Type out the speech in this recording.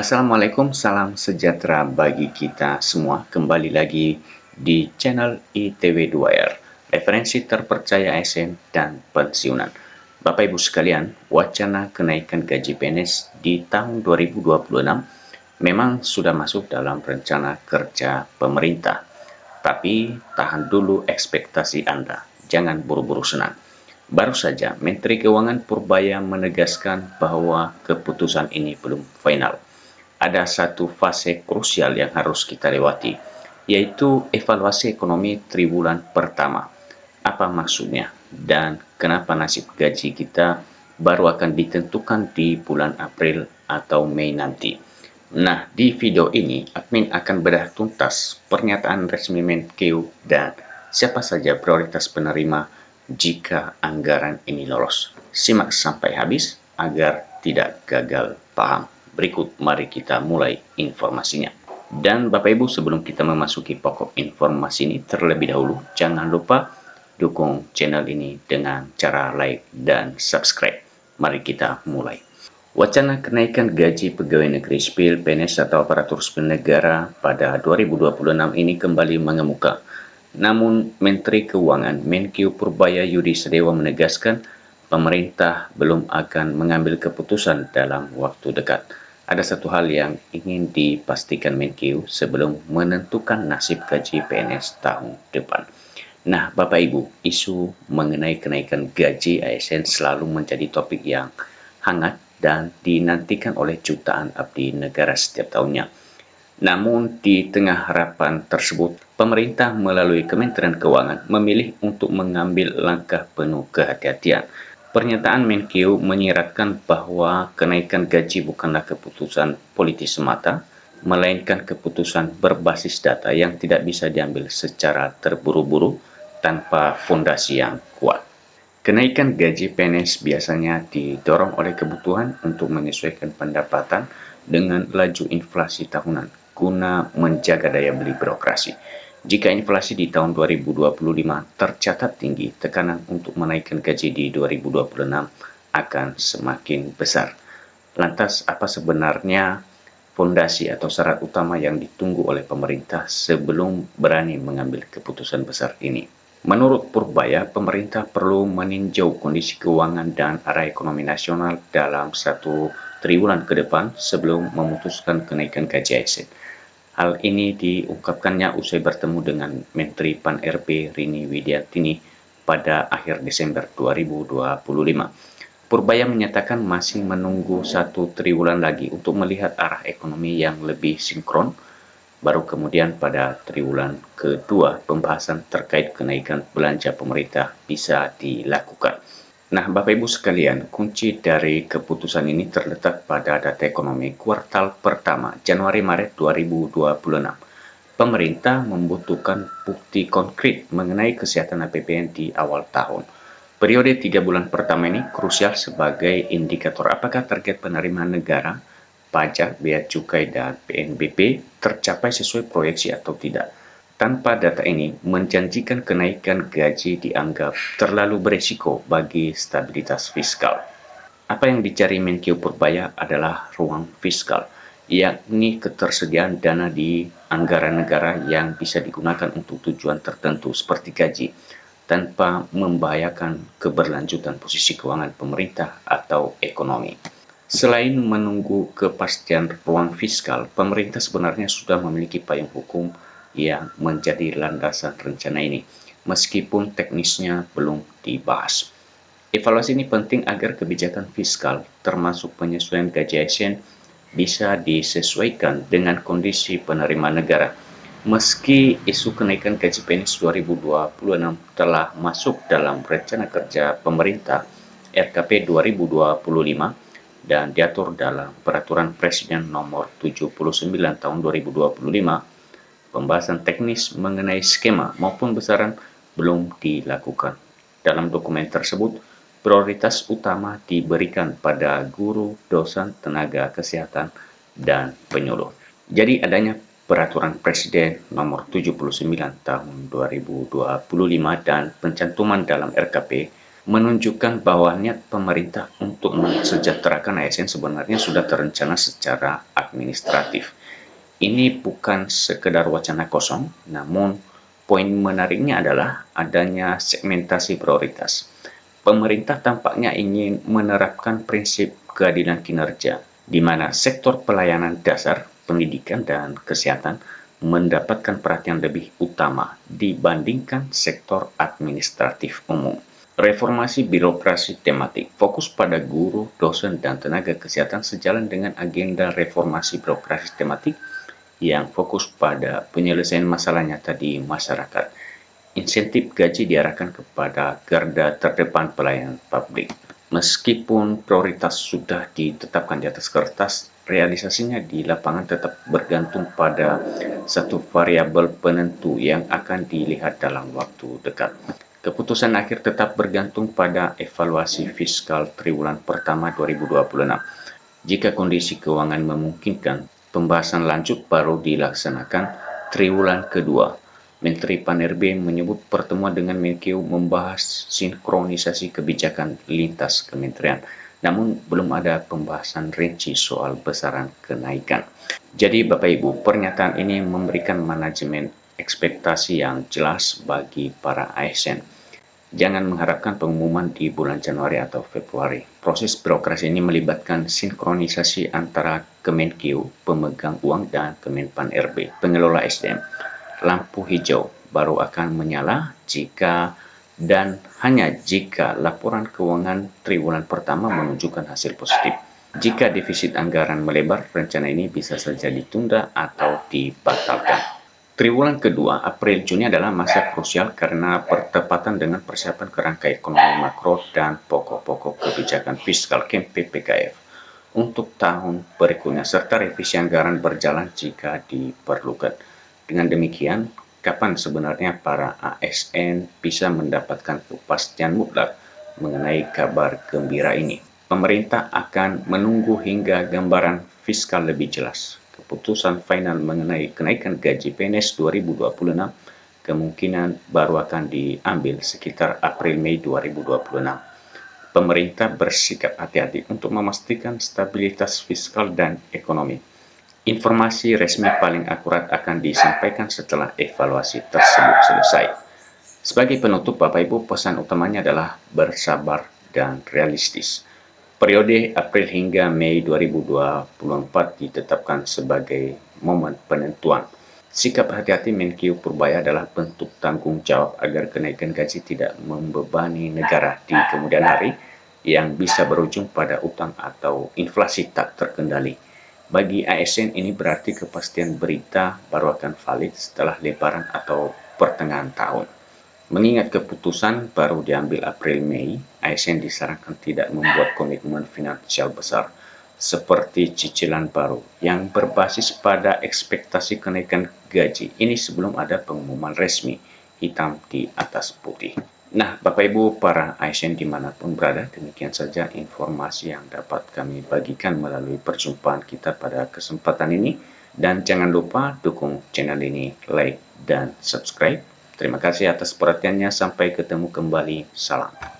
Assalamualaikum, salam sejahtera bagi kita semua. Kembali lagi di channel ITW2R, referensi terpercaya ASN dan pensiunan. Bapak Ibu sekalian, wacana kenaikan gaji PNS di tahun 2026 memang sudah masuk dalam rencana kerja pemerintah. Tapi tahan dulu ekspektasi Anda, jangan buru-buru senang. Baru saja Menteri Keuangan Purbaya menegaskan bahwa keputusan ini belum final. Ada satu fase krusial yang harus kita lewati, yaitu evaluasi ekonomi triwulan pertama. Apa maksudnya? Dan kenapa nasib gaji kita baru akan ditentukan di bulan April atau Mei nanti? Nah, di video ini, admin akan bedah tuntas pernyataan resmi Menkeu dan siapa saja prioritas penerima jika anggaran ini lolos. Simak sampai habis agar tidak gagal paham. Berikut mari kita mulai informasinya. Dan Bapak Ibu, sebelum kita memasuki pokok informasi ini, terlebih dahulu jangan lupa dukung channel ini dengan cara like dan subscribe. Mari kita mulai. Wacana kenaikan gaji pegawai negeri sipil PNS atau aparatur sipil negara pada 2026 ini kembali mengemuka. Namun Menteri Keuangan Menkeu Purbaya Yudi Sedewa menegaskan pemerintah belum akan mengambil keputusan dalam waktu dekat. Ada satu hal yang ingin dipastikan Menkeu sebelum menentukan nasib gaji PNS tahun depan. Nah, Bapak Ibu, isu mengenai kenaikan gaji ASN selalu menjadi topik yang hangat dan dinantikan oleh jutaan abdi negara setiap tahunnya. Namun, di tengah harapan tersebut, pemerintah melalui Kementerian Keuangan memilih untuk mengambil langkah penuh kehati-hatian. Pernyataan Menkeu menyiratkan bahwa kenaikan gaji bukanlah keputusan politis semata, melainkan keputusan berbasis data yang tidak bisa diambil secara terburu-buru tanpa fondasi yang kuat. Kenaikan gaji PNS biasanya didorong oleh kebutuhan untuk menyesuaikan pendapatan dengan laju inflasi tahunan guna menjaga daya beli birokrasi. Jika inflasi di tahun 2025 tercatat tinggi, tekanan untuk menaikkan gaji di 2026 akan semakin besar. Lantas, apa sebenarnya fondasi atau syarat utama yang ditunggu oleh pemerintah sebelum berani mengambil keputusan besar ini? Menurut Purbaya, pemerintah perlu meninjau kondisi keuangan dan arah ekonomi nasional dalam 1 triwulan ke depan sebelum memutuskan kenaikan gaji ASN. Hal ini diungkapkannya usai bertemu dengan Menteri Pan-RB Rini Widiartini pada akhir Desember 2025. Purbaya menyatakan masih menunggu 1 triwulan lagi untuk melihat arah ekonomi yang lebih sinkron. Baru kemudian pada triwulan kedua pembahasan terkait kenaikan belanja pemerintah bisa dilakukan. Nah, Bapak Ibu sekalian, kunci dari keputusan ini terletak pada data ekonomi kuartal pertama Januari-Maret 2026. Pemerintah membutuhkan bukti konkret mengenai kesehatan APBN di awal tahun. Periode 3 bulan pertama ini krusial sebagai indikator apakah target penerimaan negara, pajak, bea cukai, dan PNBP tercapai sesuai proyeksi atau tidak. Tanpa data ini, menjanjikan kenaikan gaji dianggap terlalu beresiko bagi stabilitas fiskal. Apa yang dicari Menkeu Purbaya adalah ruang fiskal, yakni ketersediaan dana di anggaran negara yang bisa digunakan untuk tujuan tertentu seperti gaji, tanpa membahayakan keberlanjutan posisi keuangan pemerintah atau ekonomi. Selain menunggu kepastian ruang fiskal, pemerintah sebenarnya sudah memiliki payung hukum yang menjadi landasan rencana ini, meskipun teknisnya belum dibahas. Evaluasi ini penting agar kebijakan fiskal, termasuk penyesuaian gaji ASN, bisa disesuaikan dengan kondisi penerimaan negara. Meski isu kenaikan gaji PNS 2026 telah masuk dalam rencana kerja pemerintah RKP 2025 dan diatur dalam Peraturan Presiden Nomor 79 Tahun 2025, pembahasan teknis mengenai skema maupun besaran belum dilakukan. Dalam dokumen tersebut, prioritas utama diberikan pada guru, dosen, tenaga kesehatan, dan penyuluh. Jadi adanya Peraturan Presiden Nomor 79 Tahun 2025 dan pencantuman dalam RKP menunjukkan bahwa niat pemerintah untuk mensejahterakan ASN sebenarnya sudah terencana secara administratif. Ini bukan sekedar wacana kosong, namun poin menariknya adalah adanya segmentasi prioritas. Pemerintah tampaknya ingin menerapkan prinsip keadilan kinerja, di mana sektor pelayanan dasar, pendidikan, dan kesehatan mendapatkan perhatian lebih utama dibandingkan sektor administratif umum. Reformasi birokrasi tematik fokus pada guru, dosen, dan tenaga kesehatan sejalan dengan agenda reformasi birokrasi tematik yang fokus pada penyelesaian masalah nyata di masyarakat. Insentif gaji diarahkan kepada garda terdepan pelayanan publik. Meskipun prioritas sudah ditetapkan di atas kertas, realisasinya di lapangan tetap bergantung pada satu variabel penentu yang akan dilihat dalam waktu dekat. Keputusan akhir tetap bergantung pada evaluasi fiskal triwulan pertama 2026. Jika kondisi keuangan memungkinkan, pembahasan lanjut baru dilaksanakan triwulan kedua. Menteri Pan-RB menyebut pertemuan dengan Menkeu membahas sinkronisasi kebijakan lintas kementerian, namun belum ada pembahasan rinci soal besaran kenaikan. Jadi Bapak Ibu, pernyataan ini memberikan manajemen ekspektasi yang jelas bagi para ASN. Jangan mengharapkan pengumuman di bulan Januari atau Februari. Proses birokrasi ini melibatkan sinkronisasi antara Kemenkeu, pemegang uang, dan Kemenpan RB, pengelola SDM. Lampu hijau baru akan menyala jika dan hanya jika laporan keuangan triwulan pertama menunjukkan hasil positif. Jika defisit anggaran melebar, rencana ini bisa saja ditunda atau dibatalkan. Triwulan kedua, April-Juni adalah masa krusial karena bertepatan dengan persiapan kerangka ekonomi makro dan pokok-pokok kebijakan fiskal KEM PPKF untuk tahun berikutnya, serta revisi anggaran berjalan jika diperlukan. Dengan demikian, kapan sebenarnya para ASN bisa mendapatkan kepastian mutlak mengenai kabar gembira ini? Pemerintah akan menunggu hingga gambaran fiskal lebih jelas. Keputusan final mengenai kenaikan gaji PNS 2026 kemungkinan baru akan diambil sekitar April-Mei 2026. Pemerintah bersikap hati-hati untuk memastikan stabilitas fiskal dan ekonomi. Informasi resmi paling akurat akan disampaikan setelah evaluasi tersebut selesai. Sebagai penutup, Bapak Ibu, pesan utamanya adalah bersabar dan realistis. Periode April hingga Mei 2024 ditetapkan sebagai momen penentuan. Sikap hati-hati Menkeu Purbaya adalah bentuk tanggung jawab agar kenaikan gaji tidak membebani negara di kemudian hari yang bisa berujung pada utang atau inflasi tak terkendali. Bagi ASN ini berarti kepastian berita baru akan valid setelah Lebaran atau pertengahan tahun. Mengingat keputusan baru diambil April-Mei, ASN disarankan tidak membuat komitmen finansial besar seperti cicilan baru yang berbasis pada ekspektasi kenaikan gaji ini sebelum ada pengumuman resmi hitam di atas putih. Nah, Bapak Ibu para ASN dimanapun berada, demikian saja informasi yang dapat kami bagikan melalui perjumpaan kita pada kesempatan ini. Dan jangan lupa dukung channel ini, like dan subscribe. Terima kasih atas perhatiannya. Sampai ketemu kembali. Salam.